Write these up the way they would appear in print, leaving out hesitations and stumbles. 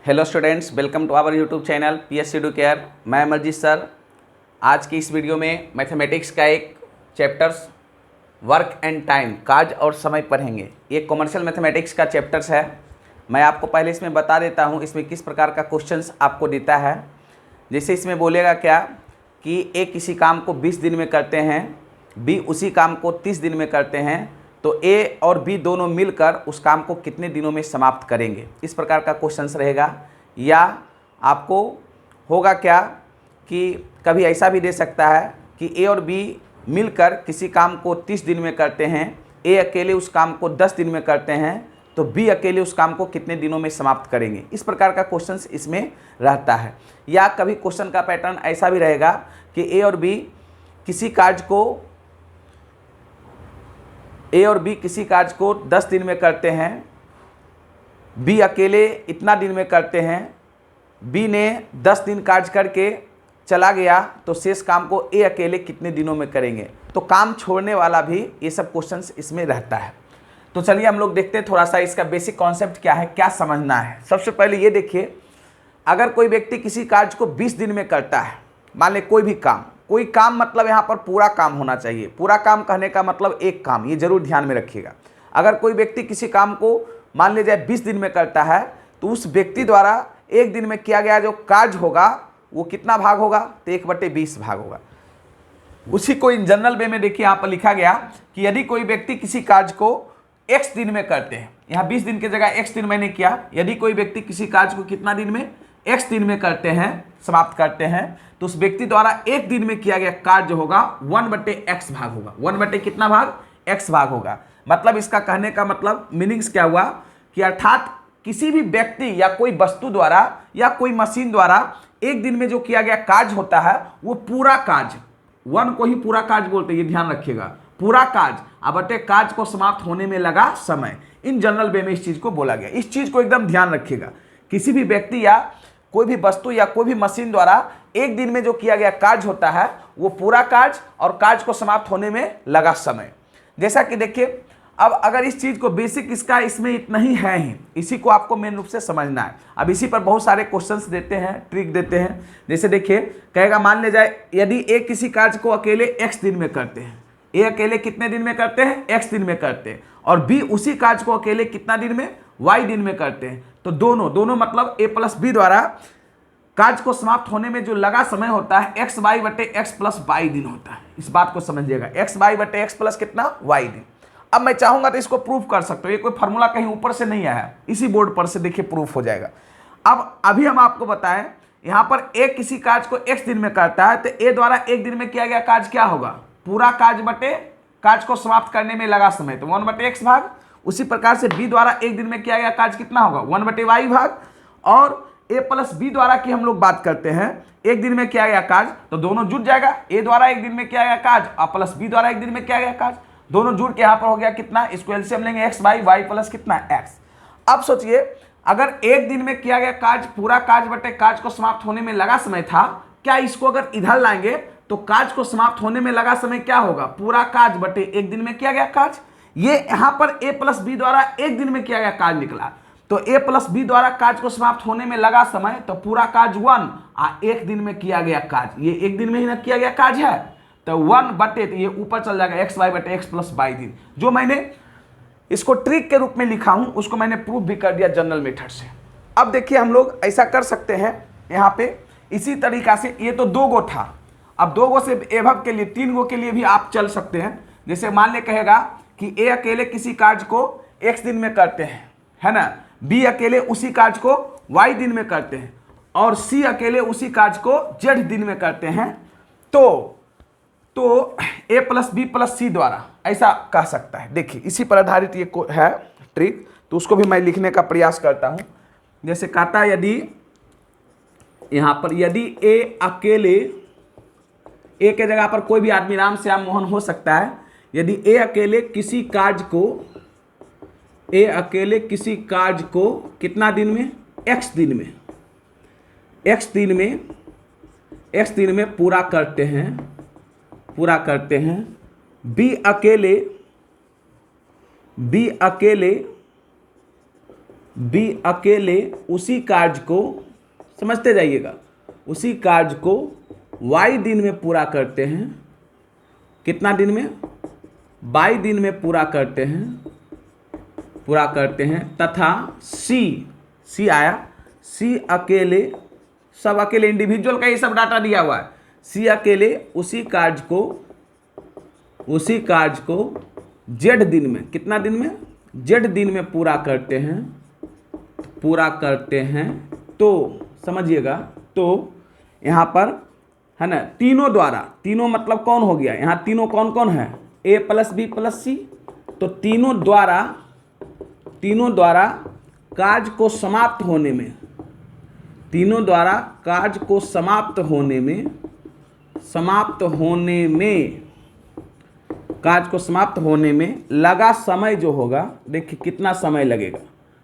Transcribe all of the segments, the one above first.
Hello students, welcome to our YouTube channel PS Educare. मैं Amarjeet sir. आज की इस वीडियो में मैथमेटिक्स का एक चैप्टर्स वर्क एंड टाइम, कार्य और समय पढ़ेंगे। ये कॉमर्शियल मैथमेटिक्स का चैप्टर्स है। मैं आपको पहले इसमें बता देता हूँ इसमें किस प्रकार का क्वेश्चंस आपको देता है। जैसे इसमें बोलेगा क्या कि ए किसी काम को 20 दिन में करते हैं, बी उसी काम को 30 दिन में करते हैं, तो ए और बी दोनों मिलकर उस काम को कितने दिनों में समाप्त करेंगे। इस प्रकार का क्वेश्चंस रहेगा। या आपको होगा क्या कि कभी ऐसा भी दे सकता है कि ए और बी मिलकर किसी काम को 30 दिन में करते हैं, ए अकेले उस काम को 10 दिन में करते हैं, तो बी अकेले उस काम को कितने दिनों में समाप्त करेंगे। इस प्रकार का क्वेश्चंस इसमें रहता है। या कभी क्वेश्चन का पैटर्न ऐसा भी रहेगा कि ए और बी किसी कार्य को 10 दिन में करते हैं, बी अकेले इतना दिन में करते हैं, बी ने 10 दिन कार्य करके चला गया, तो शेष काम को ए अकेले कितने दिनों में करेंगे। तो काम छोड़ने वाला भी ये सब क्वेश्चंस इसमें रहता है। तो चलिए हम लोग देखते हैं थोड़ा सा इसका बेसिक कॉन्सेप्ट क्या है, क्या समझना है। सबसे पहले ये देखिए, अगर कोई व्यक्ति किसी कार्य को 20 दिन में करता है, मान ले कोई काम मतलब यहाँ पर पूरा काम होना चाहिए। पूरा काम कहने का मतलब एक काम, ये जरूर ध्यान में रखिएगा। अगर कोई व्यक्ति किसी काम को मान लीजिए 20 दिन में करता है, तो उस व्यक्ति द्वारा एक दिन में किया गया जो कार्य होगा वो कितना भाग होगा, तो 1/20 भाग होगा। उसी को इन जनरल वे में देखिए यहाँ पर लिखा गया कि यदि कोई व्यक्ति किसी कार्य को x दिन में करते हैं, यहाँ 20 दिन की जगह x दिन मैंने किया, यदि कोई व्यक्ति किसी कार्य को कितना दिन में, x दिन में करते हैं, समाप्त करते हैं, तो उस व्यक्ति द्वारा एक दिन में किया गया कार्य होगा 1/x भाग होगा। 1 कितना भाग, x भाग होगा। मतलब इसका कहने का मतलब मीनिंग्स क्या हुआ कि अर्थात किसी भी व्यक्ति या कोई वस्तु द्वारा या कोई मशीन द्वारा एक दिन में जो किया गया कार्य होता है वो पूरा कार्य, 1 को ही पूरा कार्य बोलते हैं, ये ध्यान रखिएगा। पूरा कार्य अबटे कार्य को समाप्त होने में लगा समय, इन जनरल वे में इस चीज को बोला गया। इस चीज को एकदम ध्यान रखिएगा। किसी भी व्यक्ति या कोई भी वस्तु या कोई भी मशीन द्वारा एक दिन में जो किया गया कार्य होता है वो पूरा कार्य और कार्य को समाप्त होने में लगा समय। जैसा कि देखिए, अब अगर इस चीज को बेसिक इसका इसमें इतना ही है ही, इसी को आपको मेन रूप से समझना है। अब इसी पर बहुत सारे क्वेश्चंस देते हैं, ट्रिक देते हैं। जैसे देखिए, कहेगा मान ले जाए यदि ए किसी कार्य को अकेले x दिन में करते हैं, ए अकेले कितने दिन में करते हैं, x दिन में करते हैं, और बी उसी कार्य को अकेले कितना दिन में, y दिन में करते हैं, तो दोनों मतलब a प्लस बी द्वारा कार्य को समाप्त होने में जो लगा समय होता है x/x प्लस y दिन होता है। इस बात को समझिएगा, x/x प्लस कितना, y दिन। अब मैं चाहूंगा तो इसको प्रूफ कर सकते हो, ये कोई फार्मूला कहीं ऊपर से नहीं आया, इसी बोर्ड पर से देखिए प्रूफ हो जाएगा। अब अभी हम आपको बताएं, यहां पर ए किसी कार्य को x दिन में करता है, तो ए द्वारा एक दिन में किया गया कार्य क्या होगा, पूरा कार्य बटे कार्य को समाप्त करने में लगा समय, तो 1/x भाग। उसी प्रकार से बी द्वारा एक दिन में किया गया कार्य कितना होगा, 1/y भाग। और ए प्लस बी द्वारा की हम लोग बात करते हैं, एक दिन में किया गया कार्य, तो दोनों जुड़ जाएगा। ए द्वारा एक दिन में किया गया कार्य और प्लस बी द्वारा एक दिन में किया गया कार्य, दोनों जुड़ के यहाँ पर हो गया कितना, इसको एलसीएम लेंगे x/y प्लस कितना, x। अब सोचिए, अगर एक दिन में किया गया कार्य पूरा कार्य बटे कार्य को समाप्त होने में लगा समय था, क्या इसको अगर इधर लाएंगे तो कार्य को समाप्त होने में लगा समय क्या होगा, पूरा कार्य बटे एक दिन में किया गया कार्य। ये यहाँ पर ए प्लस बी द्वारा एक दिन में किया गया कार्य निकला, तो ए प्लस बी द्वारा कार्य को समाप्त होने में लगा समय, तो पूरा कार्य 1 एक दिन में किया गया कार्य, ये एक दिन में ही ना किया गया कार्य है, तो 1/, तो ये ऊपर चल जाएगा x/x प्लस y दिन। जो मैंने इसको ट्रिक के रूप में लिखा हूं उसको मैंने प्रूफ भी कर दिया जनरल मेथड से। अब देखिए, हम लोग ऐसा कर सकते हैं यहाँ पे इसी तरीका से। ये तो 2 गो था, अब 2 गो से एभव के लिए 3 गो के लिए भी आप चल सकते हैं। जैसे मान ले कहेगा कि ए अकेले किसी कार्य को x दिन में करते हैं, है ना, बी अकेले उसी कार्य को y दिन में करते हैं, और सी अकेले उसी कार्य को z दिन में करते हैं, तो ए प्लस बी प्लस सी द्वारा ऐसा कह सकता है। देखिए, इसी पर आधारित ये है ट्रिक, तो उसको भी मैं लिखने का प्रयास करता हूं। जैसे कहता है, यदि यहां पर यदि ए अकेले, ए के जगह पर कोई भी आदमी राम श्याम मोहन हो सकता है, यदि ए अकेले किसी कार्य को कितना दिन में, x दिन में पूरा करते हैं, बी अकेले बी अकेले उसी कार्य को, समझते जाइएगा, उसी कार्य को y दिन में पूरा करते हैं। कितना दिन में? y दिन में पूरा करते हैं तथा सी आया, सी अकेले, सब अकेले इंडिविजुअल का ये सब डाटा दिया हुआ है। सी अकेले उसी कार्य को z दिन में, कितना दिन में? z दिन में पूरा करते हैं। तो समझिएगा, तो यहाँ पर है ना, तीनों द्वारा, तीनों मतलब कौन हो गया यहाँ? तीनों कौन कौन है? a प्लस बी प्लस सी। तो तीनों द्वारा कार्य को समाप्त होने में, तीनों द्वारा कार्य को समाप्त होने में कार्य को समाप्त होने में लगा समय जो होगा, देखिए कितना समय लगेगा।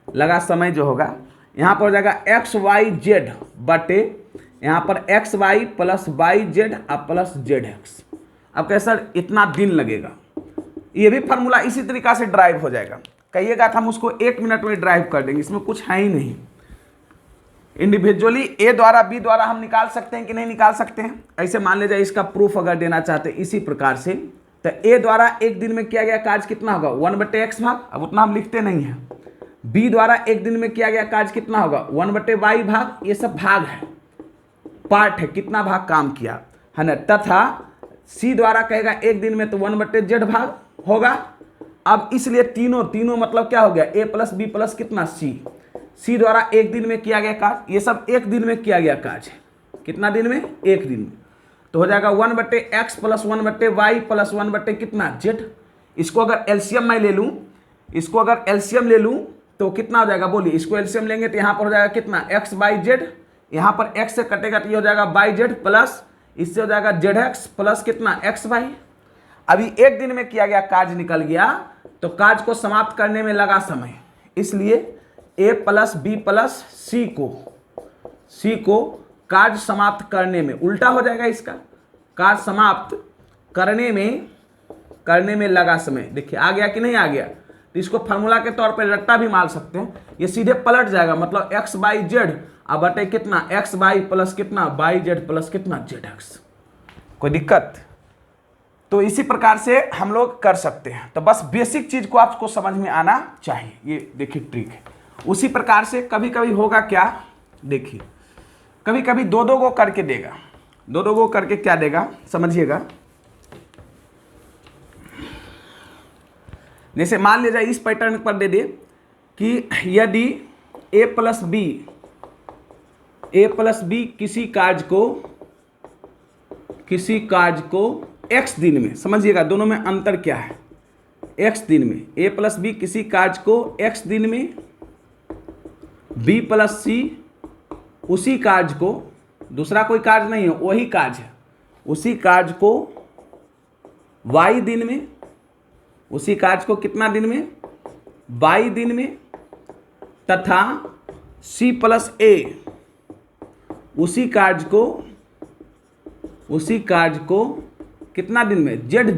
लगा समय जो होगा यहाँ पर हो जाएगा एक्स वाई जेड बटे, यहाँ पर x y plus y z और प्लस जेड एक्स। अब कहे सर इतना दिन लगेगा, ये भी फार्मूला इसी तरीका से ड्राइव हो जाएगा। कहिएगा तो हम उसको 1 मिनट में ड्राइव कर देंगे, इसमें कुछ है ही नहीं। इंडिविजुअली ए द्वारा बी द्वारा हम निकाल सकते हैं कि नहीं निकाल सकते हैं? ऐसे मान लीजिए इसका प्रूफ अगर देना चाहते हैं इसी प्रकार से, तो ए द्वारा एक दिन में किया गया कार्य कितना होगा? 1/x भाग, अब उतना हम लिखते नहीं हैं। बी द्वारा एक दिन में किया गया कार्य कितना होगा? 1/y भाग, ये सब भाग है, पार्ट है, कितना भाग काम किया है ना। तथा सी द्वारा कहेगा एक दिन में तो 1/z भाग होगा। अब इसलिए तीनों मतलब क्या हो गया? a प्लस बी प्लस कितना? सी द्वारा एक दिन में किया गया कार्य, ये सब एक दिन में किया गया कार्य है। कितना दिन में? एक दिन में। तो हो जाएगा 1/x प्लस 1/y प्लस 1/ कितना? z। इसको अगर एलसीएम मैं ले लूँ, तो कितना हो जाएगा? बोलिए, इसको एलसीएम लेंगे तो यहाँ पर हो जाएगा कितना? x/z। यहाँ पर x से कटेगा तो ये हो जाएगा y/z प्लस इससे हो जाएगा zx प्लस कितना? xy। अभी एक दिन में किया गया कार्य निकल गया, तो कार्य को समाप्त करने में लगा समय, इसलिए a प्लस बी प्लस सी को कार्य समाप्त करने में, उल्टा हो जाएगा इसका, कार्य समाप्त करने में लगा समय। देखिए आ गया कि नहीं आ गया? तो इसको फार्मूला के तौर पर रट्टा भी मार सकते हैं, ये सीधे पलट जाएगा, मतलब x/z अब बटे कितना? xy प्लस कितना? yz प्लस कितना? zx। कोई दिक्कत? तो इसी प्रकार से हम लोग कर सकते हैं। तो बस बेसिक चीज को आपको समझ में आना चाहिए, ये देखिए ट्रिक है। उसी प्रकार से कभी कभी होगा क्या, देखिए कभी कभी दो को करके देगा, दो को करके क्या देगा समझिएगा। जैसे मान लीजिए इस पैटर्न पर दे दे कि यदि a प्लस बी किसी कार्य को x दिन में, समझिएगा दोनों में अंतर क्या है, x दिन में, a प्लस बी किसी कार्य को x दिन में, b प्लस सी उसी कार्य को, दूसरा कोई कार्य नहीं है, वही कार्य है, उसी कार्य को y दिन में, उसी कार्य को कितना दिन में? y दिन में, तथा c प्लस a उसी कार्य को कितना दिन में? z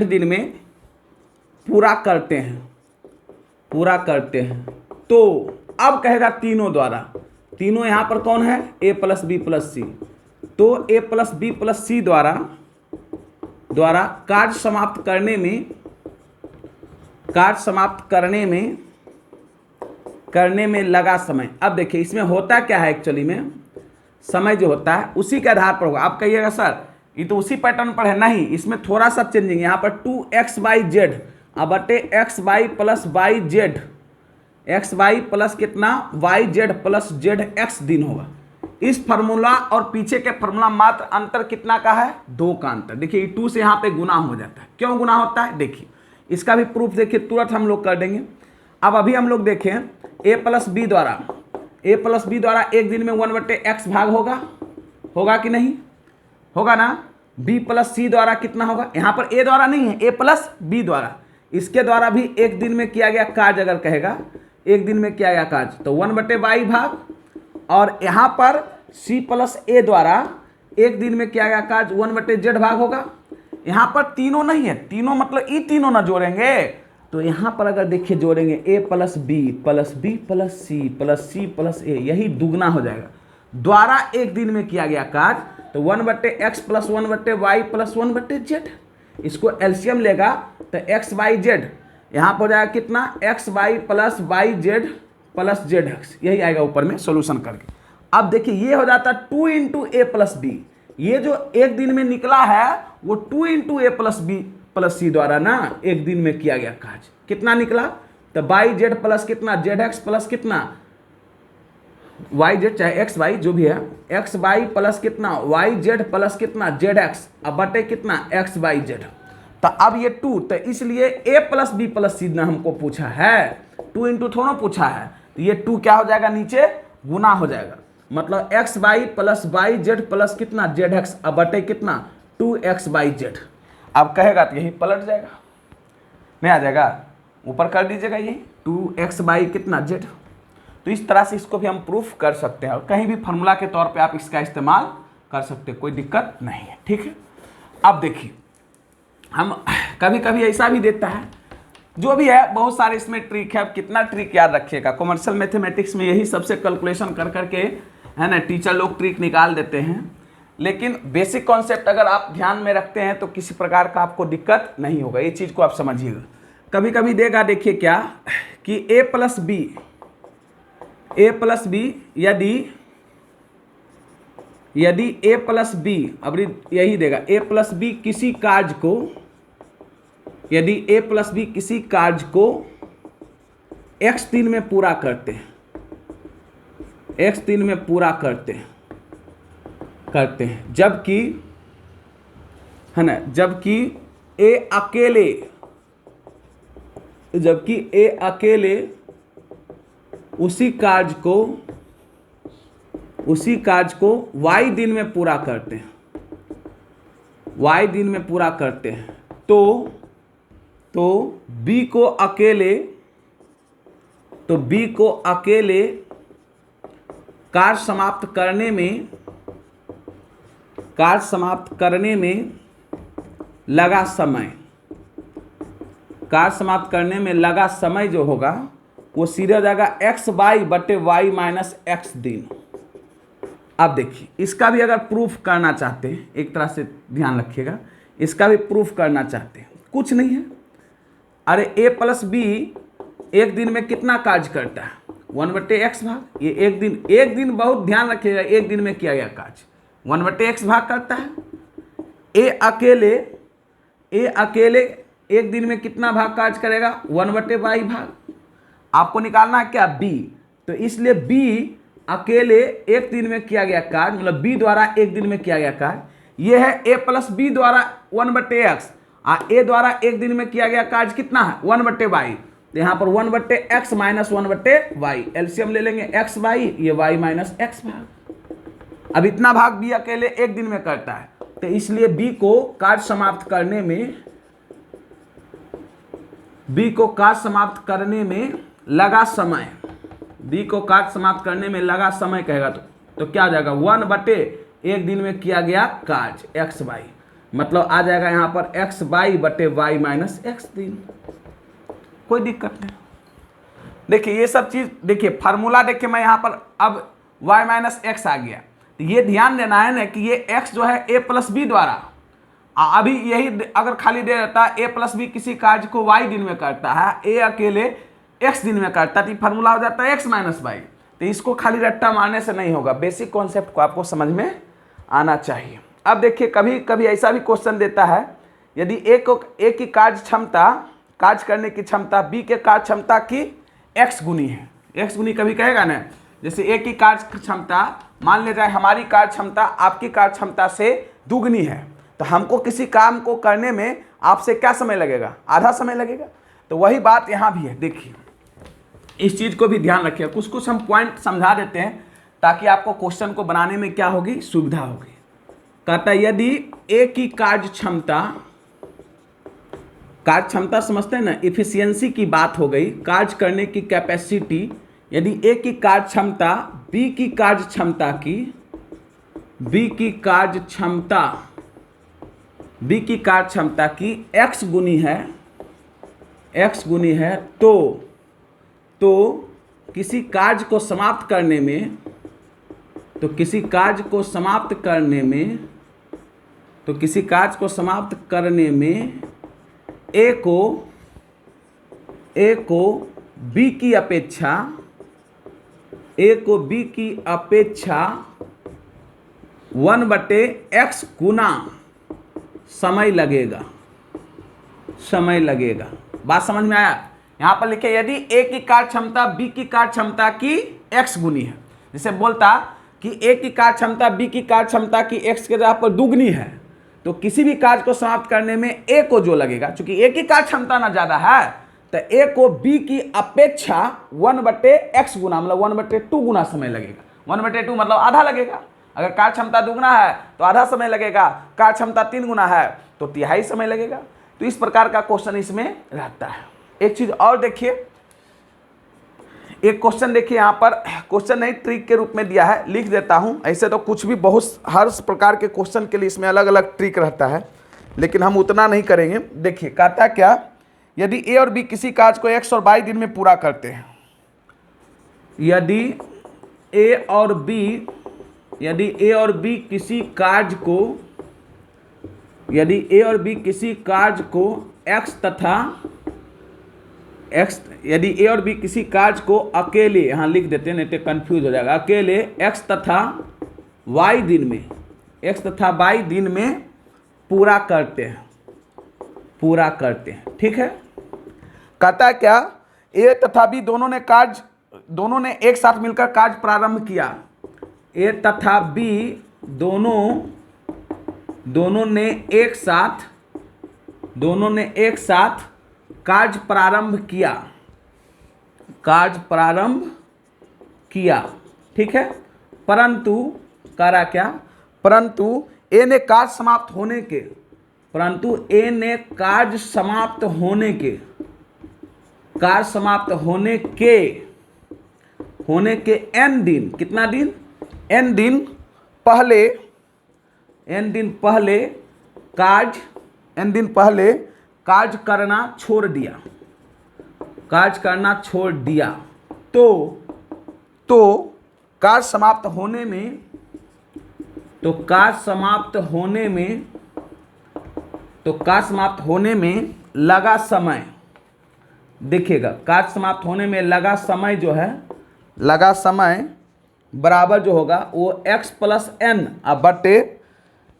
दिन में पूरा करते हैं। तो अब कहेगा तीनों द्वारा, तीनों यहाँ पर कौन है? a प्लस बी प्लस सी। तो a प्लस बी प्लस सी द्वारा कार्य समाप्त करने में लगा समय। अब देखिए इसमें होता क्या है, एक्चुअली में समय जो होता है उसी के आधार पर होगा। आप कहिएगा सर ये तो उसी पैटर्न पर है, नहीं, इसमें थोड़ा सा चेंजिंग, यहाँ पर 2x/z अब बटे xy plus yz, xy plus कितना? yz प्लस zx दिन होगा। इस फार्मूला और पीछे के फार्मूला मात्र अंतर कितना का है? 2 का अंतर। देखिए 2 से यहाँ पे गुना हो जाता है। क्यों गुना होता है? देखिए इसका भी प्रूफ देखिए तुरंत हम लोग कर देंगे। अब अभी हम लोग देखें a प्लस बी द्वारा एक दिन में 1/x भाग होगा कि नहीं? होगा ना। b प्लस सी द्वारा कितना होगा? यहाँ पर a द्वारा नहीं है, a प्लस बी द्वारा, इसके द्वारा भी एक दिन में किया गया कार्य अगर कहेगा एक दिन में किया गया कार्य तो 1/y भाग, और यहाँ पर c प्लस a द्वारा एक दिन में किया गया कार्य 1/z भाग होगा। यहाँ पर तीनों नहीं है, तीनों मतलब ये तीनों ना जोड़ेंगे तो यहाँ पर अगर देखिए जोड़ेंगे a plus B plus B plus C plus C plus A, यही दुगना हो जाएगा। द्वारा एक दिन में किया गया कार्य, तो 1/x plus 1/y plus 1/z। इसको एलसीएम लेगा तो एक्स वाई जेड यहाँ पर हो जाएगा कितना, x y plus y z plus z x, यही आएगा ऊपर में सोल्यूशन करके। अब देखिए ये हो जाता 2 इंटू ए प्लस बी, ये जो एक दिन में निकला है वो 2 इंटू ए प्लस बी प्लस सी द्वारा ना एक दिन में किया गया कार्य कितना निकला, तो वाई जेड प्लस कितना जेड एक्स प्लस कितना वाई जेड, चाहे एक्स वाई जो भी है, एक्स वाई प्लस कितना वाई जेड प्लस कितना जेड एक्स, अब बटे कितना एक्स वाई जेड। तो अब ये 2, तो इसलिए a प्लस बी प्लस सी ने हमको पूछा है, 2 इंटू थोड़ा पूछा है, तो ये 2 क्या हो जाएगा नीचे गुना हो जाएगा, मतलब x y plus y z plus कितना जेड एक्स, अब बटे कितना 2x वाई जेड। अब कहेगा तो यही पलट जाएगा, नहीं आ जाएगा, ऊपर कर दीजिएगा यही 2x वाई कितना जेड। तो इस तरह से इसको भी हम प्रूफ कर सकते हैं और कहीं भी फार्मूला के तौर पे आप इसका इस्तेमाल कर सकते हैं, कोई दिक्कत नहीं है, ठीक है। अब देखिए हम कभी कभी ऐसा भी देता है, जो भी है बहुत सारे इसमें ट्रिक है, अब कितना ट्रिक याद रखिएगा, कमर्शियल मैथमेटिक्स में यही सबसे कैलकुलेशन कर करके है ना टीचर लोग ट्रिक निकाल देते हैं, लेकिन बेसिक कॉन्सेप्ट अगर आप ध्यान में रखते हैं तो किसी प्रकार का आपको दिक्कत नहीं होगा, ये चीज़ को आप समझिएगा। कभी कभी देगा देखिए क्या कि a प्लस बी यदि a प्लस बी, अब यही देगा a प्लस बी किसी कार्य को, यदि a प्लस बी किसी कार्य को x दिन में पूरा करते हैं, x दिन में पूरा करते हैं जबकि है ना, जबकि a अकेले उसी कार्य को y दिन में पूरा करते हैं, y दिन में पूरा करते हैं, तो b को अकेले कार्य समाप्त करने में लगा समय जो होगा वो सीधे हो जाएगा एक्स वाई बटे वाई माइनस एक्स दिन। अब देखिए इसका भी अगर प्रूफ करना चाहते हैं, एक तरह से ध्यान रखिएगा, इसका भी प्रूफ करना चाहते हैं, कुछ नहीं है, अरे a प्लस बी एक दिन में कितना कार्य करता है 1/x भाग, ये एक दिन बहुत ध्यान रखिएगा, एक दिन में किया गया कार्य 1/x भाग करता है। a अकेले एक दिन में कितना भाग कार्य करेगा 1/y भाग, आपको निकालना है क्या b, तो इसलिए b अकेले एक दिन में किया गया कार्य, मतलब b द्वारा एक दिन में किया गया कार्य, ये है a प्लस बी द्वारा 1/x, a द्वारा एक दिन में किया गया कार्य कितना है 1/y, तो यहाँ पर 1/x माइनस 1/y, एलसीएम ले लेंगे x वाई, ये y माइनस x भाग। अब इतना भाग b अकेले एक दिन में करता है, तो इसलिए b को कार्य समाप्त करने में लगा समय, b को कार्य समाप्त करने में लगा समय कहेगा तो क्या आ जाएगा 1/एक दिन में किया गया कार्य एक्स वाई, मतलब आ जाएगा यहाँ पर एक्स वाई बटे वाई माइनस एक्स दिन, कोई दिक्कत नहीं। देखिए ये सब चीज देखिए फार्मूला देखिए मैं यहाँ पर अब y माइनस एक्स आ गया, तो ये ध्यान देना है ना कि ये x जो है a प्लस बी द्वारा, अभी यही अगर खाली दे रहता है a प्लस बी किसी कार्य को y दिन में करता है, a अकेले x दिन में करता है, तो फार्मूला हो जाता है x माइनस वाई, तो इसको खाली रट्टा मारने से नहीं होगा, बेसिक कॉन्सेप्ट को आपको समझ में आना चाहिए। अब देखिए कभी कभी ऐसा भी क्वेश्चन देता है, यदि a की कार्य करने की क्षमता b के कार्य क्षमता की x गुनी है, x गुनी कभी कहेगा ना, जैसे a की कार्य क्षमता मान ले जाए हमारी कार्य क्षमता आपकी कार्य क्षमता से दुगनी है, तो हमको किसी काम को करने में आपसे क्या समय लगेगा, आधा समय लगेगा, तो वही बात यहाँ भी है। देखिए इस चीज को भी ध्यान रखिए, कुछ कुछ हम पॉइंट समझा देते हैं ताकि आपको क्वेश्चन को बनाने में क्या होगी, सुविधा होगी। कहता है यदि a की कार्य क्षमता समझते हैं ना, इफिशियंसी की बात हो गई, कार्य करने की कैपेसिटी, यदि a की कार्य क्षमता b की कार्य क्षमता की x गुनी है, x गुनी है तो किसी कार्य को समाप्त करने में a को b की अपेक्षा 1/x गुना समय लगेगा। बात समझ में आया? यहां पर लिखे यदि a की कार्य क्षमता b की कार्य क्षमता की x गुनी है, जैसे बोलता कि a की कार्य क्षमता b की कार्य क्षमता की x के जगह पर दुगनी है, तो किसी भी कार्य को समाप्त करने में a को जो लगेगा, चूंकि a की कार्य क्षमता ना ज्यादा है तो a को b की अपेक्षा 1/x गुना मतलब 1/2 गुना समय लगेगा। 1/2 मतलब आधा लगेगा। अगर कार्य क्षमता दुगना है तो आधा समय लगेगा, कार्य क्षमता 3 गुना है तो तिहाई समय लगेगा। तो इस प्रकार का क्वेश्चन इसमें रहता है। एक चीज और देखिए, एक क्वेश्चन देखिए, यहाँ पर क्वेश्चन नहीं ट्रिक के रूप में दिया है, लिख देता हूँ। ऐसे तो कुछ भी बहुत हर प्रकार के क्वेश्चन के लिए इसमें अलग अलग ट्रिक रहता है, लेकिन हम उतना नहीं करेंगे। देखिए कहता क्या, यदि a और b किसी कार्य को x और y दिन में पूरा करते हैं, यदि a और b किसी कार्य को अकेले, यहाँ लिख देते हैं नहीं तो कंफ्यूज हो जाएगा, अकेले x तथा y दिन में पूरा करते हैं। ठीक है। कहता है क्या, a तथा b दोनों ने एक साथ मिलकर कार्य प्रारंभ किया। a तथा b दोनों ने एक साथ कार्य प्रारंभ किया। ठीक है। परंतु a ने कार्य समाप्त होने के n दिन, कितना दिन? n दिन पहले कार्य करना छोड़ दिया। तो कार्य समाप्त होने में लगा समय, देखिएगा कार्य समाप्त होने में लगा समय जो है, बराबर जो होगा वो x प्लस n बटे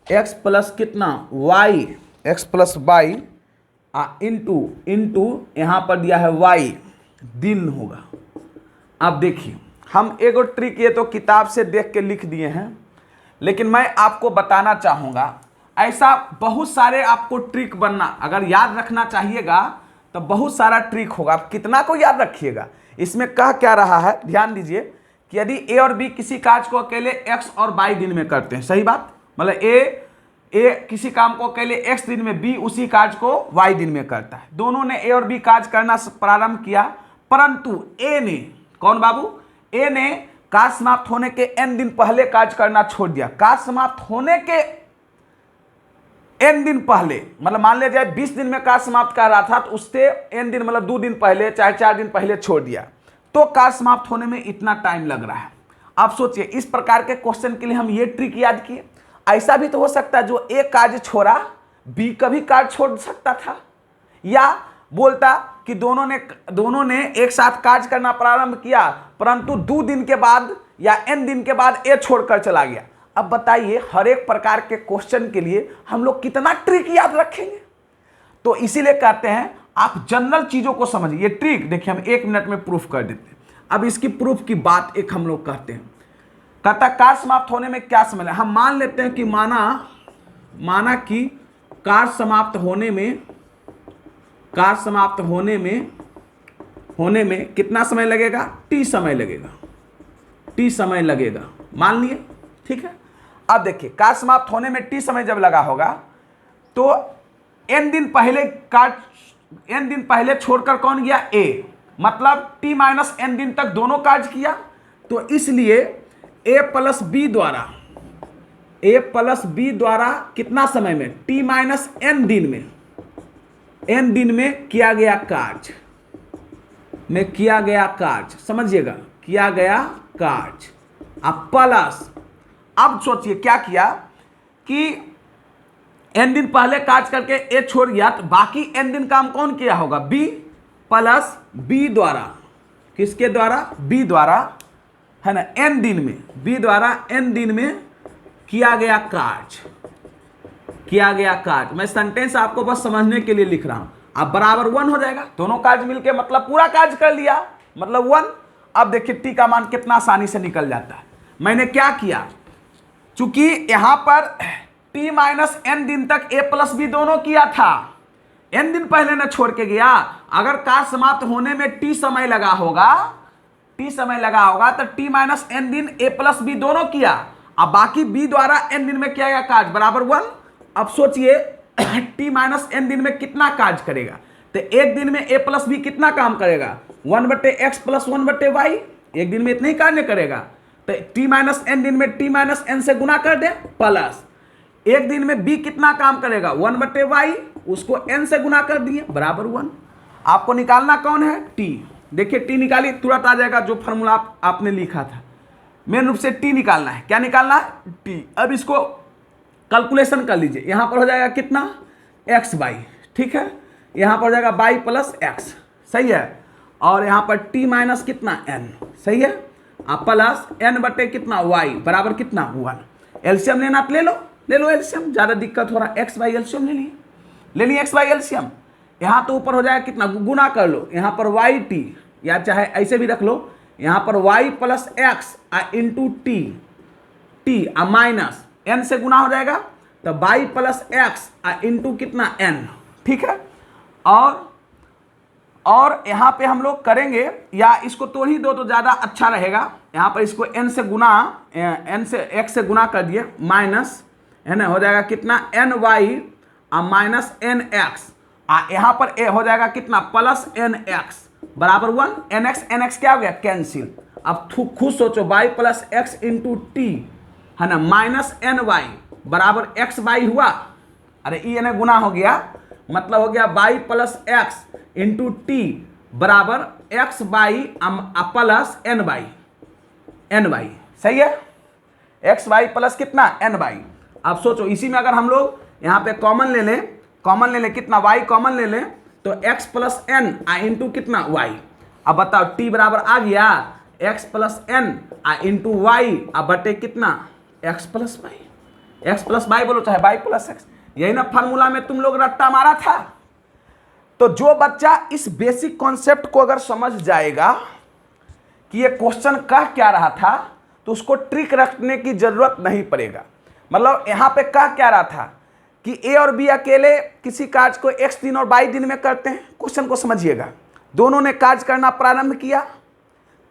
x प्लस कितना y, इंटू यहाँ पर दिया है y दिन होगा। अब देखिए हम एक और ट्रिक, ये तो किताब से देख के लिख दिए हैं, लेकिन मैं आपको बताना चाहूँगा, ऐसा बहुत सारे आपको ट्रिक बनना, अगर याद रखना चाहिएगा तो बहुत सारा ट्रिक होगा। आप कितना को याद रखिएगा। इसमें कह क्या रहा है, ध्यान दीजिए कि यदि a और b किसी कार्य को अकेले x और y दिन में करते हैं, सही बात, मतलब a किसी काम को अकेले x दिन में, b उसी कार्य को y दिन में करता है। दोनों ने a और b कार्य करना प्रारंभ किया, परंतु a ने, कौन बाबू? a ने कार्य समाप्त होने के n दिन पहले कार्य करना छोड़ दिया। कार्य समाप्त होने के n दिन पहले, मतलब मान लिया जाए 20 दिन में कार्य समाप्त कर रहा था तो उससे n दिन मतलब 2 दिन पहले चाहे 4 दिन पहले छोड़ दिया, तो कार्य समाप्त होने में इतना टाइम लग रहा है। आप सोचिए, इस प्रकार के क्वेश्चन के लिए हम ये ट्रिक याद किए। ऐसा भी तो हो सकता है जो एक कार्य छोड़ा बी का भी कार्य छोड़ सकता था, या बोलता कि दोनों ने एक साथ कार्य करना प्रारंभ किया, परंतु 2 दिन के बाद या n दिन के बाद ए छोड़कर चला गया। अब बताइए, हर एक प्रकार के क्वेश्चन के लिए हम लोग कितना ट्रिक याद रखेंगे? तो इसीलिए कहते हैं आप जनरल चीजों को समझिए। ये ट्रिक देखिए हम 1 मिनट में प्रूफ कर देते हैं। अब इसकी प्रूफ की बात एक हम लोग कहते हैं, कहता कार्य समाप्त होने में क्या समय लगेगा। हम मान लेते हैं कि माना कि कार्य समाप्त होने में कितना समय लगेगा? t समय लगेगा, मान लिए, ठीक है। अब देखिए कार्य समाप्त होने में t समय जब लगा होगा तो n दिन पहले छोड़कर कौन गया? a, मतलब t माइनस n दिन तक दोनों कार्य किया। तो इसलिए a प्लस b द्वारा कितना समय में? t माइनस n दिन में, n दिन में किया गया कार्य, में किया गया कार्य, समझिएगा, किया गया कार्य। अब प्लस, अब सोचिए क्या किया कि n दिन पहले कार्य करके a छोड़ गया, तो बाकी n दिन काम कौन किया होगा, b प्लस b द्वारा, किसके द्वारा, b द्वारा, है ना, n दिन में, b द्वारा n दिन में किया गया कार्य, किया गया कार्य। मैं सेंटेंस आपको बस समझने के लिए लिख रहा हूं। अब बराबर 1 हो जाएगा, दोनों कार्य मिलके मतलब पूरा कार्य कर लिया, मतलब 1। अब देखिए t का मान कितना आसानी से निकल जाता है। मैंने क्या किया, चूंकि यहां पर t माइनस n दिन तक a प्लस b दोनों किया था, n दिन पहले न छोड़ के गया। अगर कार्य समाप्त होने में t समय लगा होगा, t समय लगा होगा, तो t माइनस n दिन a प्लस b दोनों किया। अब बाकी b द्वारा n दिन में किया गया कार्य बराबर 1। अब सोचिए t माइनस n दिन में कितना कार्य करेगा, तो एक दिन में a प्लस b कितना काम करेगा, 1/x प्लस 1/y, एक दिन में इतना ही कार्य करेगा। तो t माइनस n दिन में t माइनस n से गुना कर दे, प्लस एक दिन में b कितना काम करेगा, 1/y, उसको n से गुना कर दिए, बराबर 1। आपको निकालना कौन है, t। देखिए t निकालिए, तुरंत आ जाएगा जो फॉर्मूला आपने लिखा था। मेन रूप से t निकालना है, क्या निकालना है, t। अब इसको कैलकुलेशन कर लीजिए, यहां पर हो जाएगा कितना, x बाई, ठीक है, यहां पर हो जाएगा y प्लस x, सही है, और यहां पर t माइनस कितना n, सही है, अब प्लस n बटे कितना y बराबर कितना 1। एलसीएम लेना तो ले लो एलसीएम, ज्यादा दिक्कत हो रहा है, x बाई एलसीएम ले लिए x बाई एलसीएम। यहां तो ऊपर हो जाएगा कितना, गुना कर लो, यहां पर y t, या चाहे ऐसे भी रख लो, यहां पर y plus x into t minus n से गुना हो जाएगा, तो y प्लस x इंटू कितना n, ठीक है। और यहां पे हम लोग करेंगे, या इसको तोड़ ही दो तो ज्यादा अच्छा रहेगा। यहां पर इसको n से गुना, n से x से गुना कर दिए, माइनस, है ना, हो जाएगा कितना ny माइनस nx, यहां पर हो जाएगा कितना प्लस nx बराबर 1। nx क्या हो गया, कैंसिल। अब खुद सोचो, y plus x into T, है ना, माइनस ny बराबर x बाई हुआ, अरे ई एन गुना हो गया, मतलब हो गया y plus x into T बराबर x by plus n by, सही है, x बाई प्लस कितना n बाई। अब सोचो, इसी में अगर हम लोग यहाँ पे कॉमन ले लें कितना, y कॉमन ले लें, तो x प्लस n इंटू कितना y। अब बताओ t बराबर आ गया x plus n into y बटे कितना x प्लस y बोलो चाहे y प्लस x, यही ना फार्मूला में तुम लोग रट्टा मारा था। तो जो बच्चा इस बेसिक कॉन्सेप्ट को अगर समझ जाएगा कि ये क्वेश्चन कह क्या रहा था, तो उसको ट्रिक रखने की जरूरत नहीं पड़ेगा। मतलब यहां पे कह क्या रहा था कि a और b अकेले किसी कार्य को x दिन और y दिन में करते हैं। क्वेश्चन को समझिएगा, दोनों ने कार्य करना प्रारंभ किया,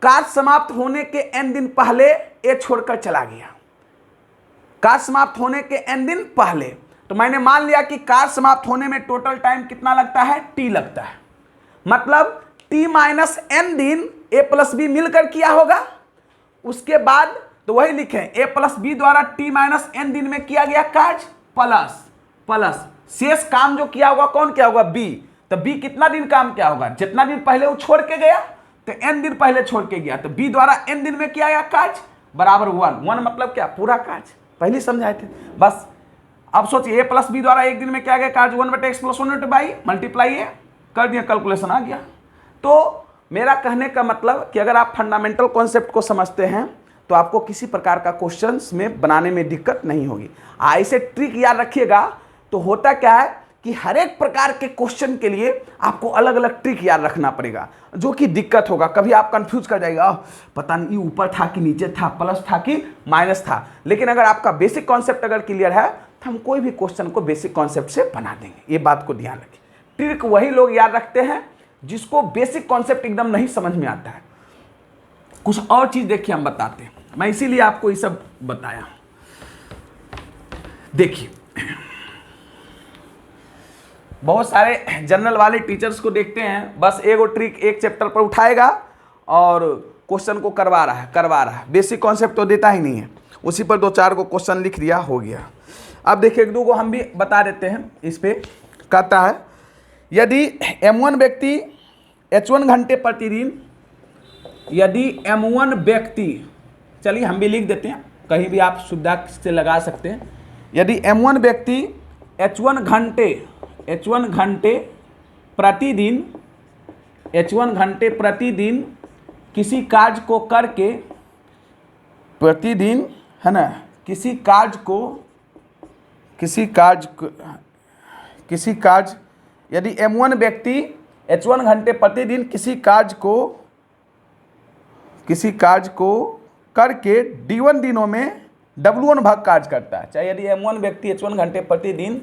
कार्य समाप्त होने के n दिन पहले a छोड़कर चला गया, कार्य समाप्त होने के n दिन पहले। तो मैंने मान लिया कि कार्य समाप्त होने में टोटल टाइम कितना लगता है, t लगता है, मतलब t माइनस n दिन a प्लस b मिलकर किया होगा। उसके बाद तो वही लिखे, a प्लस बी द्वारा t माइनस n दिन में किया गया कार्य, प्लस शेष काम जो किया होगा कौन किया होगा, b। तो b कितना दिन काम किया होगा, जितना दिन पहले वो छोड़ के गया, तो n दिन पहले छोड़ के गया, तो b द्वारा n दिन में किया गया कार्य बराबर 1 मतलब क्या, पूरा कार्य, पहले समझाए थे बस। अब सोचिए a प्लस बी द्वारा एक दिन में क्या गया कार्य, 1/x प्लस 1/y, मल्टीप्लाई कर दिया, कैलकुलेशन आ गया। तो मेरा कहने का मतलब कि अगर आप फंडामेंटल कॉन्सेप्ट को समझते हैं तो आपको किसी प्रकार का क्वेश्चंस में बनाने में दिक्कत नहीं होगी। ऐसे ट्रिक याद रखिएगा, तो होता क्या है कि हर एक प्रकार के क्वेश्चन के लिए आपको अलग अलग ट्रिक याद रखना पड़ेगा, जो कि दिक्कत होगा। कभी आप कंफ्यूज कर जाएगा, पता नहीं ये ऊपर था कि नीचे था, प्लस था कि माइनस था। लेकिन अगर आपका बेसिक कॉन्सेप्ट अगर क्लियर है तो हम कोई भी क्वेश्चन को बेसिक कॉन्सेप्ट से बना देंगे, ये बात को ध्यान रखिए। ट्रिक वही लोग याद रखते हैं जिसको बेसिक कॉन्सेप्ट एकदम नहीं समझ में आता है। कुछ और चीज देखिए हम बताते हैं, मैं इसीलिए आपको ये सब बताया। देखिए, बहुत सारे जनरल वाले टीचर्स को देखते हैं, बस एगो ट्रिक एक चैप्टर पर उठाएगा और क्वेश्चन को करवा रहा है, बेसिक कॉन्सेप्ट तो देता ही नहीं है, उसी पर 2-4 को क्वेश्चन लिख दिया, हो गया। अब देखिए 1-2 को हम भी बता देते हैं। इस पे कहता है यदि M1 व्यक्ति H1 घंटे प्रतिदिन, यदि M1 व्यक्ति, चलिए हम भी लिख देते हैं, कहीं भी आप सुविधा से लगा सकते हैं। यदि M1 व्यक्ति H1 घंटे प्रतिदिन किसी कार्य को करके, प्रतिदिन है ना, किसी कार्य, यदि M1 व्यक्ति H1 घंटे प्रतिदिन किसी कार्य को करके D1 दिनों में W1 भाग कार्य करता है। चाहे यदि M1 व्यक्ति H1 घंटे प्रतिदिन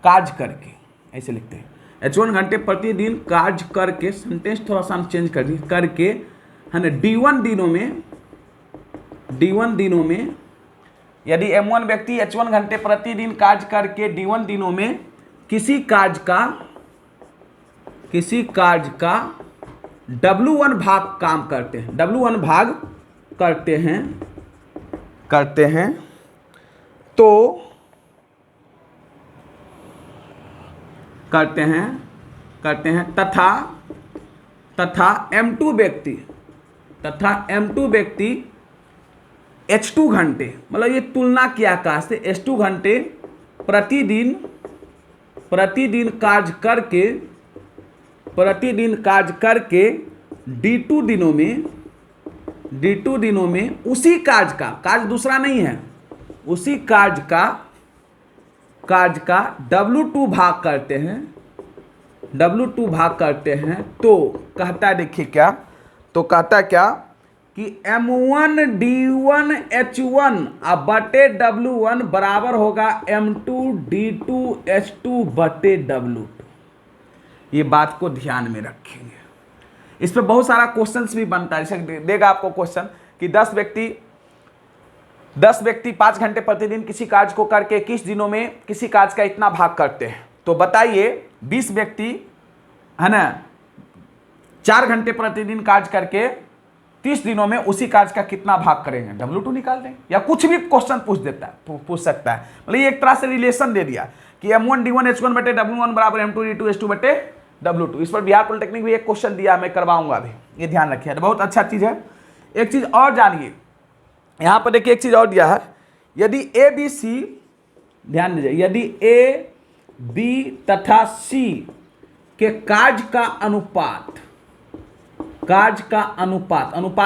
कार्य करके, ऐसे लिखते हैं, H1 घंटे प्रतिदिन कार्य करके, सेंटेंस थोड़ा सा हम चेंज कर दिए, करके है ना, D1 दिनों में, यदि M1 व्यक्ति H1 घंटे प्रतिदिन कार्य करके D1 दिनों में किसी कार्य का W1 भाग काम करते हैं, W1 भाग करते हैं, तो तथा M2 व्यक्ति H2 घंटे, मतलब ये तुलना के आकार से H2 घंटे प्रतिदिन कार्य करके D2 दिनों में उसी कार्य दूसरा नहीं है, उसी कार्य का W2 भाग करते हैं, तो कहता है, देखिए क्या, तो कहता है क्या कि M1 D1 H1 अब बटे W1 बराबर होगा M2 D2 H2 बटे W2। ये बात को ध्यान में रखेंगे। इस पे बहुत सारा क्वेश्चंस भी बनता है। जैसे देगा आपको क्वेश्चन कि 10 व्यक्ति 5 घंटे प्रतिदिन किसी कार्य को करके 21 दिनों में किसी कार्य का इतना भाग करते हैं, तो बताइए 20 व्यक्ति है ना 4 घंटे प्रतिदिन कार्य करके 30 दिनों में उसी कार्य का कितना भाग करेंगे, W2 निकाल दें, या कुछ भी क्वेश्चन पूछ सकता है। मतलब ये एक तरह से रिलेशन दे दिया कि M1 D1 H1 बटे W1 बराबर M2 D2 H2 बटे W2। इस पर बिहार पॉलिटेक्निक भी एक क्वेश्चन दिया, मैं करवाऊंगा अभी, ये ध्यान रखिए, बहुत अच्छा चीज है। एक चीज और जानिए, यहां पर देखिए एक चीज और दिया है, यदि A B C, ध्यान दीजिए, यदि A B तथा C के कार्य का अनुपात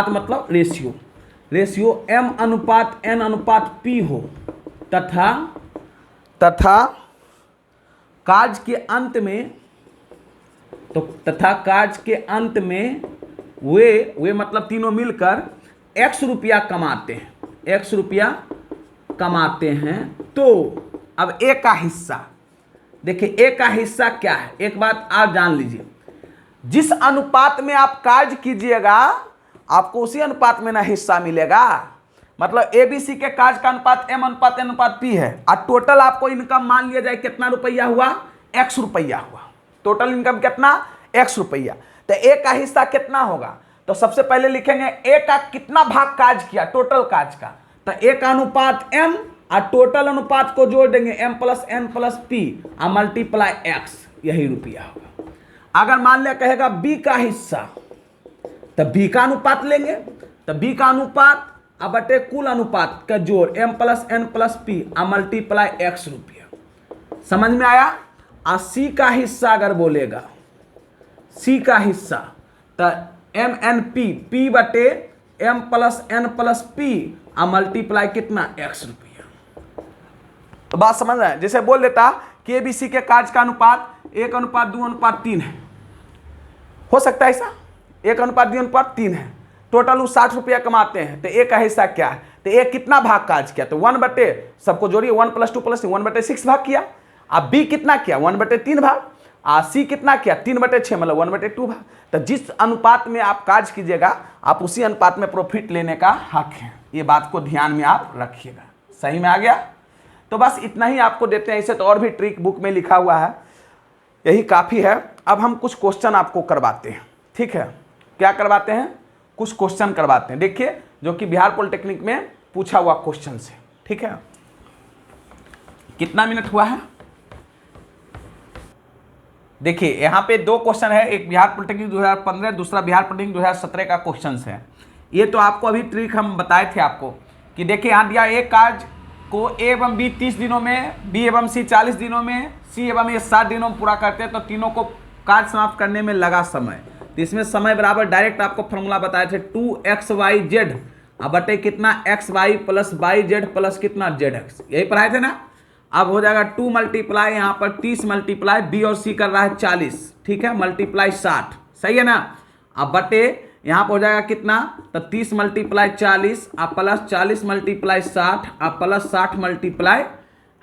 मतलब रेशियो M अनुपात N अनुपात P हो, तथा कार्य के अंत में वे मतलब तीनों मिलकर X रुपया कमाते हैं, तो अब A का हिस्सा, देखिए A का हिस्सा क्या है, एक बात आप जान लीजिए, जिस अनुपात में आप कार्य कीजिएगा आपको उसी अनुपात में ना हिस्सा मिलेगा। मतलब ABC के कार्य का अनुपात M अनुपात N अनुपात P है, और टोटल आपको इनकम मान लिया जाए कितना रुपया हुआ, X रुपया हुआ, टोटल इनकम कितना, X रुपया, तो A का हिस्सा कितना होगा, तो सबसे पहले लिखेंगे A का कितना भाग कार्य किया, टोटल कार्य का, तो A का अनुपात M और टोटल अनुपात को जोड़ देंगे M plus N plus P और मल्टीप्लाई X, यही रुपया होगा। अगर मान लिया कहेगा B का हिस्सा, तो B का अनुपात लेंगे, तो B का अनुपात अब बटे कुल अनुपात का जोड़ M plus N plus P और मल्टीप्लाई X रुपया, समझ में आया। और C का हिस्सा अगर बोलेगा, C का हिस्सा, तो MNP P बटे M plus N plus P और मल्टीप्लाई कितना, X रुपया। तो बात समझ रहे हैं, जैसे बोल देता कि ABC के कार्य का अनुपात 1:2:3 है, हो सकता है ऐसा, 1:2:3 है, टोटल 60 रुपया कमाते हैं, तो A का हिस्सा क्या है, तो A कितना भाग कार्य किया, तो 1 बटे सबको जोड़िए, 1 + 2 + 1/6 भाग किया। अब B कितना किया, 1/3 भाग, और C कितना किया, 3/6 मतलब 1/2 भाग। तो जिस अनुपात में आप कार्य कीजिएगा आप उसी अनुपात में प्रॉफिट लेने का हक है, ये बात को ध्यान में आप रखिएगा। सही में आ गया। तो बस इतना ही आपको देते हैं, इसे तो और भी ट्रिक बुक में लिखा हुआ है, यही काफ़ी है। अब हम कुछ क्वेश्चन आपको करवाते हैं, ठीक है। क्या करवाते हैं, कुछ क्वेश्चन करवाते हैं, देखिए जो कि बिहार पॉलिटेक्निक में पूछा हुआ क्वेश्चन से, ठीक है। कितना मिनट हुआ है, देखिए यहाँ पे दो क्वेश्चन है, एक बिहार पॉलिटेक्निक 2015, दूसरा बिहार पॉलिटेक्निक 2017 का क्वेश्चन है। ये तो आपको अभी ट्रिक हम बताए थे आपको कि देखिए यहाँ दिया एक कार्य को ए एवं बी 30 दिनों में, बी एवं सी 40 दिनों में, सी एवं ए 60 दिनों में पूरा करते हैं, तो तीनों को कार्य समाप्त करने में लगा समय। तो इसमें समय बराबर डायरेक्ट आपको फॉर्मूला बताए थे 2xyz अब बटे कितना xy प्लस yz प्लस कितना zx, यही पढ़ाए थे ना। अब हो जाएगा 2 मल्टीप्लाई यहाँ पर 30 मल्टीप्लाई बी और सी कर रहा है 40, ठीक है, मल्टीप्लाई 60, सही है ना। अब बटे यहाँ पर हो जाएगा कितना, तो 30 मल्टीप्लाई 40 अब प्लस 40 मल्टीप्लाई 60 अब प्लस 60 मल्टीप्लाई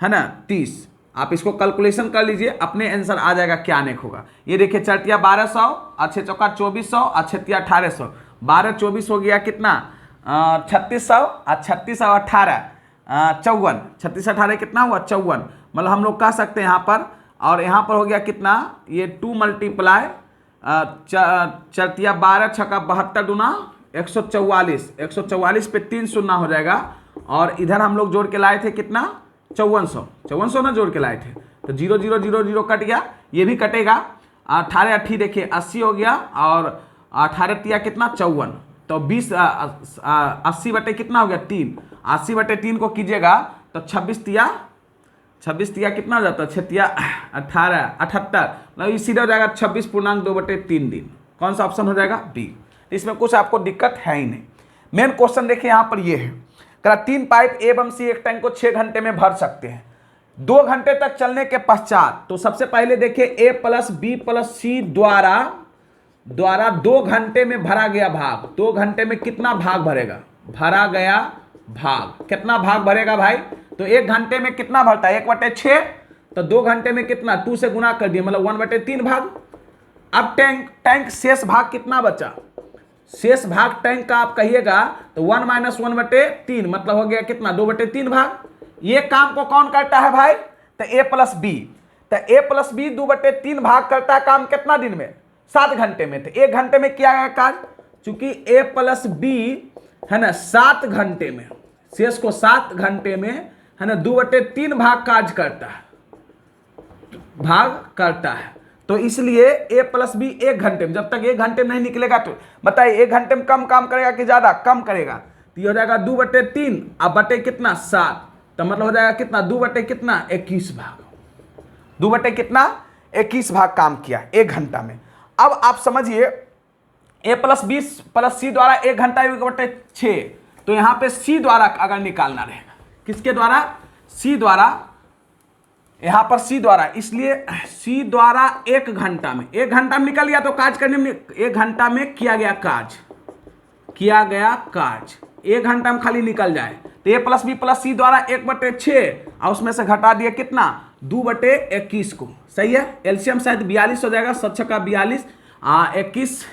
है ना 30। आप इसको कैलकुलेशन कर लीजिए, अपने आंसर आ जाएगा क्या आने होगा। ये देखिए चरतिया 1200, अच्छे चौका 2400, अच्छतिया 1800, 12 24 हो गया कितना 3600, और 36 और 18 54, 36 18 कितना हुआ 54, मतलब हम लोग कह सकते हैं यहाँ पर। और यहाँ पर हो गया कितना, ये 2 मल्टीप्लाई चरतिया 12 छक्का 72 दूना 144, 144 पे 3 शून्य हो जाएगा। और इधर हम लोग जोड़ के लाए थे कितना 5400 ना जोड़ के लाए थे, तो 0 0 0 0 कट गया, ये भी कटेगा। 18 8 देखिए 80 हो गया, और 18 तिया कितना 54, तो 20 80 बटे कितना हो गया 3, 80 बटे 3 को कीजिएगा तो 26 तिया कितना हो जाता है 6 तिया 18 78, मतलब ये सीधा हो जाएगा 26.2/3 दिन। कौन सा ऑप्शन हो जाएगा बी। इसमें कुछ आपको दिक्कत है ही नहीं। मेन क्वेश्चन देखिए यहाँ पर ये है, करा 3 पाइप ए एवं सी एक टैंक को 6 घंटे में भर सकते हैं। 2 घंटे तक चलने के पश्चात, तो सबसे पहले देखिए ए प्लस बी प्लस सी द्वारा 2 घंटे में भरा गया भाग, 2 घंटे में कितना भाग भरेगा, भरा गया भाग कितना भाग भरेगा भाई, तो 1 घंटे में कितना भरता है 1/6, तो 2 घंटे में कितना 2 से गुना कर दिया मतलब 1/3 भाग। अब टैंक शेष भाग कितना बचा, शेष भाग टैंक का आप कहिएगा तो 1 - 1/3 मतलब हो गया कितना 2/3 भाग। ये काम को कौन करता है भाई, तो ए प्लस बी, तो ए प्लस बी 2/3 भाग करता है काम कितना दिन में 7 घंटे में। तो 1 घंटे में किया गया कार्य, चूंकि ए प्लस बी है ना 7 घंटे में, शेष को 7 घंटे में है ना 2/3 भाग कार्य करता है, तो इसलिए ए प्लस बी 1 घंटे में, जब तक 1 घंटे में नहीं निकलेगा तो बताइए 1 घंटे में कम काम करेगा कि ज्यादा, कम करेगा, तो ये हो जाएगा 2/3 अब बटे कितना 7, तो मतलब हो जाएगा कितना 2/21 भाग, 2/21 भाग काम किया 1 घंटा में। अब आप समझिए ए प्लस बी प्लस सी द्वारा 1 घंटा 1/6, तो यहाँ पे सी द्वारा अगर निकालना रहेगा, किसके द्वारा, सी द्वारा, यहाँ पर सी द्वारा, इसलिए सी द्वारा 1 घंटा में, 1 घंटा में निकल गया तो कार्य करने में 1 घंटा में किया गया कार्य 1 घंटा में खाली निकल जाए, तो ए प्लस बी प्लस सी द्वारा 1/6 और उसमें से घटा दिया कितना 2/21 को, सही है। एलसीएम शायद 42 हो जाएगा, 7 का 42 21